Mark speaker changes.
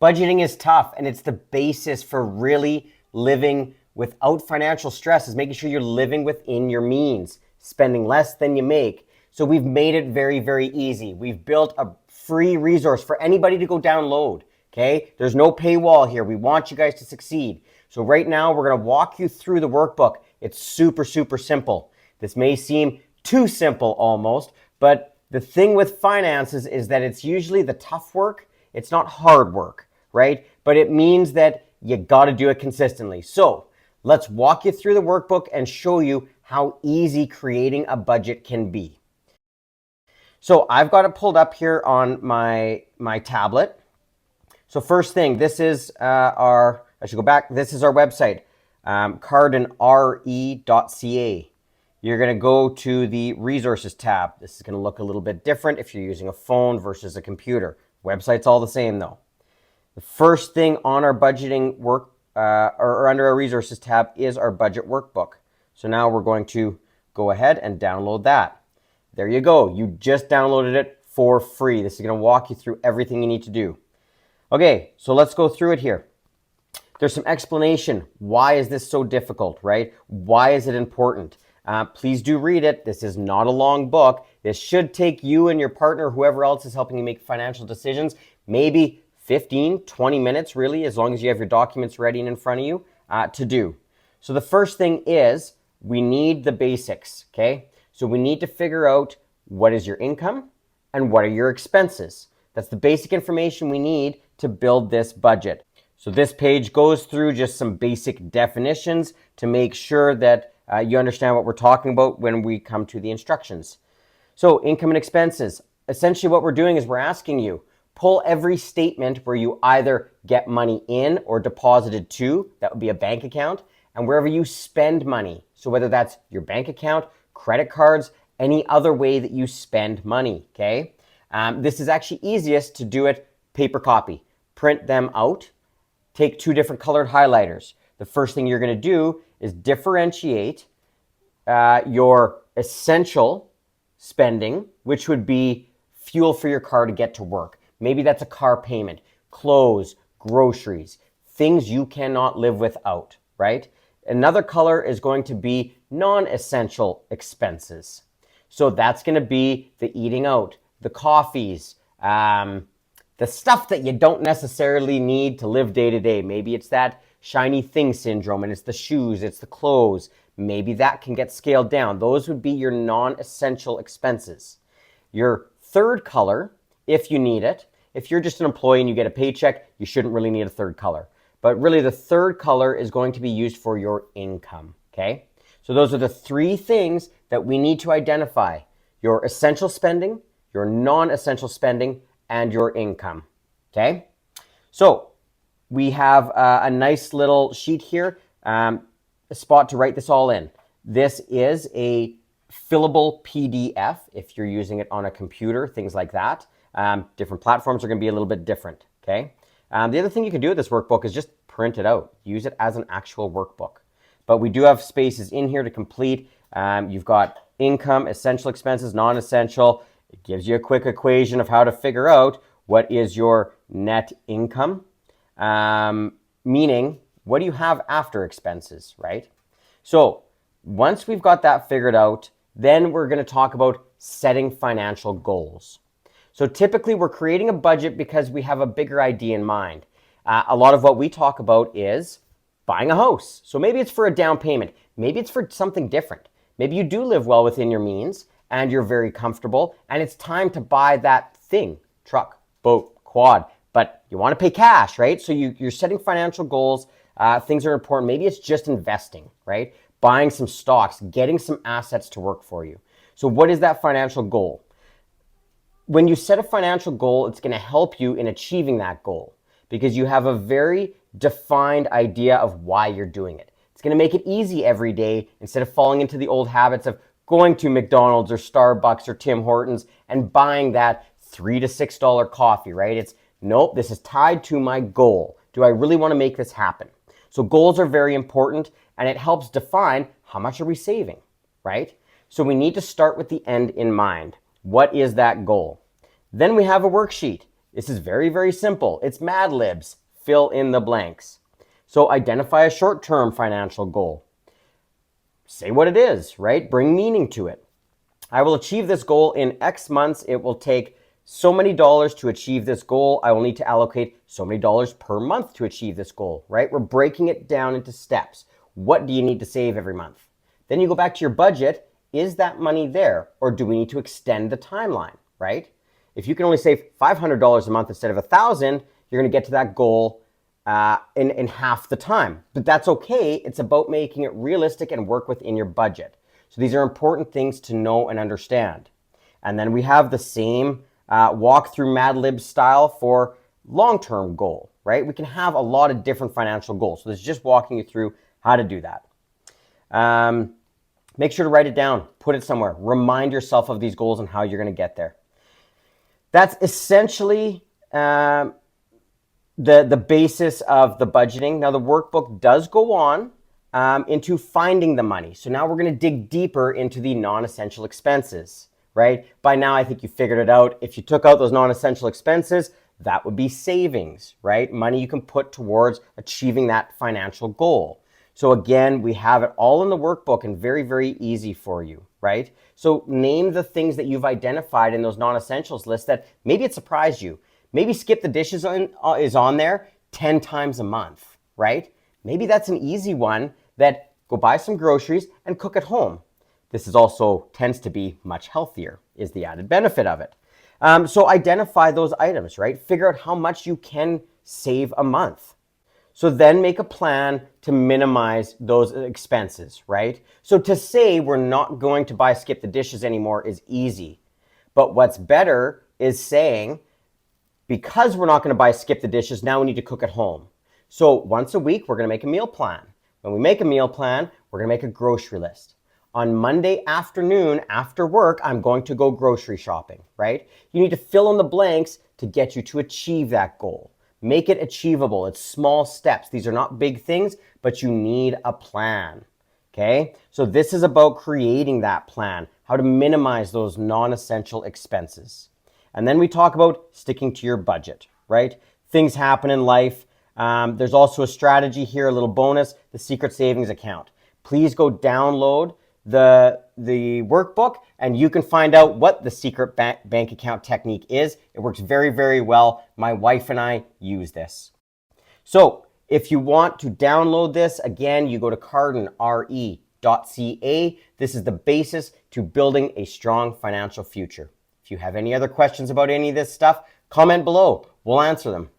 Speaker 1: Budgeting is tough, and it's the basis for really living without financial stress, is making sure you're living within your means, spending less than you make. So we've made it very, very easy. We've built a free resource for anybody to go download, okay? There's no paywall here. We want you guys to succeed. So right now, we're gonna walk you through the workbook. It's super, super simple. This may seem too simple almost, but the thing with finances is that it's usually the tough work. It's not hard work, right? But it means that you got to do it consistently. So let's walk you through the workbook and show you how easy creating a budget can be. So I've got it pulled up here on my tablet. So first thing, this is I should go back. This is our website, cardanre.ca. You're going to go to the resources tab. This is going to look a little bit different if you're using a phone versus a computer. Website's all the same though. The first thing on our budgeting work or under our resources tab is our budget workbook. So now we're going to go ahead and download that. There you go. You just downloaded it for free. This is going to walk you through everything you need to do. Okay, so let's go through it here. There's some explanation. Why is this so difficult, right? Why is it important? Please do read it. This is not a long book. This should take you and your partner, whoever else is helping you make financial decisions, maybe 15, 20 minutes really, as long as you have your documents ready and in front of you to do. So the first thing is we need the basics, okay? So we need to figure out what is your income and what are your expenses. That's the basic information we need to build this budget. So this page goes through just some basic definitions to make sure that you understand what we're talking about when we come to the instructions. So income and expenses. Essentially what we're doing is we're asking you, pull every statement where you either get money in or deposited to, that would be a bank account, and wherever you spend money. So whether that's your bank account, credit cards, any other way that you spend money, okay? This is actually easiest to do it paper copy. Print them out, take two different colored highlighters. The first thing you're gonna do is differentiate your essential spending, which would be fuel for your car to get to work. Maybe that's a car payment, clothes, groceries, things you cannot live without, right? Another color is going to be non-essential expenses. So that's going to be the eating out, the coffees, the stuff that you don't necessarily need to live day to day. Maybe it's that shiny thing syndrome and it's the shoes, it's the clothes. Maybe that can get scaled down. Those would be your non-essential expenses. Your third color, if you need it, if you're just an employee and you get a paycheck, you shouldn't really need a third color. But really the third color is going to be used for your income, okay? So those are the three things that we need to identify: your essential spending, your non-essential spending, and your income, okay? So we have a nice little sheet here, a spot to write this all in. This is a fillable PDF if you're using it on a computer, things like that. Different platforms are going to be a little bit different, okay? The other thing you can do with this workbook is just print it out. Use it as an actual workbook. But we do have spaces in here to complete. You've got income, essential expenses, non-essential. It gives you a quick equation of how to figure out what is your net income, meaning what do you have after expenses, right? So once we've got that figured out, then we're going to talk about setting financial goals. So typically we're creating a budget because we have a bigger idea in mind. A lot of what we talk about is buying a house. So maybe it's for a down payment. Maybe it's for something different. Maybe you do live well within your means and you're very comfortable and it's time to buy that thing, truck, boat, quad, but you want to pay cash, right? So you're setting financial goals. Things are important. Maybe it's just investing, right? Buying some stocks, getting some assets to work for you. So what is that financial goal? When you set a financial goal, it's going to help you in achieving that goal because you have a very defined idea of why you're doing it. It's going to make it easy every day instead of falling into the old habits of going to McDonald's or Starbucks or Tim Hortons and buying that $3 to $6 coffee, right? It's nope, this is tied to my goal. Do I really want to make this happen? So goals are very important and it helps define how much are we saving, right? So we need to start with the end in mind. What is that goal? Then we have a worksheet. This is very, very simple. It's Mad Libs. Fill in the blanks. So identify a short-term financial goal. Say what it is, right? Bring meaning to it. I will achieve this goal in X months. It will take so many dollars to achieve this goal. I will need to allocate so many dollars per month to achieve this goal, right? We're breaking it down into steps. What do you need to save every month? Then you go back to your budget. Is that money there, or do we need to extend the timeline, right? If you can only save $500 a month instead of $1,000, you're going to get to that goal in half the time. But that's okay. It's about making it realistic and work within your budget. So these are important things to know and understand. And then we have the same walk through Mad Lib style for long-term goal, right? We can have a lot of different financial goals. So this is just walking you through how to do that. Make sure to write it down, put it somewhere, remind yourself of these goals and how you're going to get there. That's essentially the basis of the budgeting. Now the workbook does go on into finding the money. So now we're going to dig deeper into the non-essential expenses, right? By now, I think you figured it out. If you took out those non-essential expenses, that would be savings, right? Money you can put towards achieving that financial goal. So again, we have it all in the workbook and very, very easy for you, right? So name the things that you've identified in those non-essentials list that maybe it surprised you. Maybe skip the dishes is on there 10 times a month, right? Maybe that's an easy one that go buy some groceries and cook at home. This is also tends to be much healthier, is the added benefit of it. So identify those items, right? Figure out how much you can save a month. So then make a plan to minimize those expenses, right? So to say we're not going to skip the dishes anymore is easy. But what's better is saying, because we're not going to skip the dishes, now we need to cook at home. So once a week, we're going to make a meal plan. When we make a meal plan, we're going to make a grocery list. On Monday afternoon, after work, I'm going to go grocery shopping, right? You need to fill in the blanks to get you to achieve that goal. Make it achievable. It's small steps. These are not big things, but you need a plan, okay? So this is about creating that plan, how to minimize those non-essential expenses. And then we talk about sticking to your budget, right? Things happen in life. There's also a strategy here, a little bonus, the secret savings account. Please go download the workbook and you can find out what the secret bank account technique is. It works very, very well. My wife and I use this. So if you want to download this, again, you go to cardenre.ca. This is the basis to building a strong financial future. If you have any other questions about any of this stuff, comment below. We'll answer them.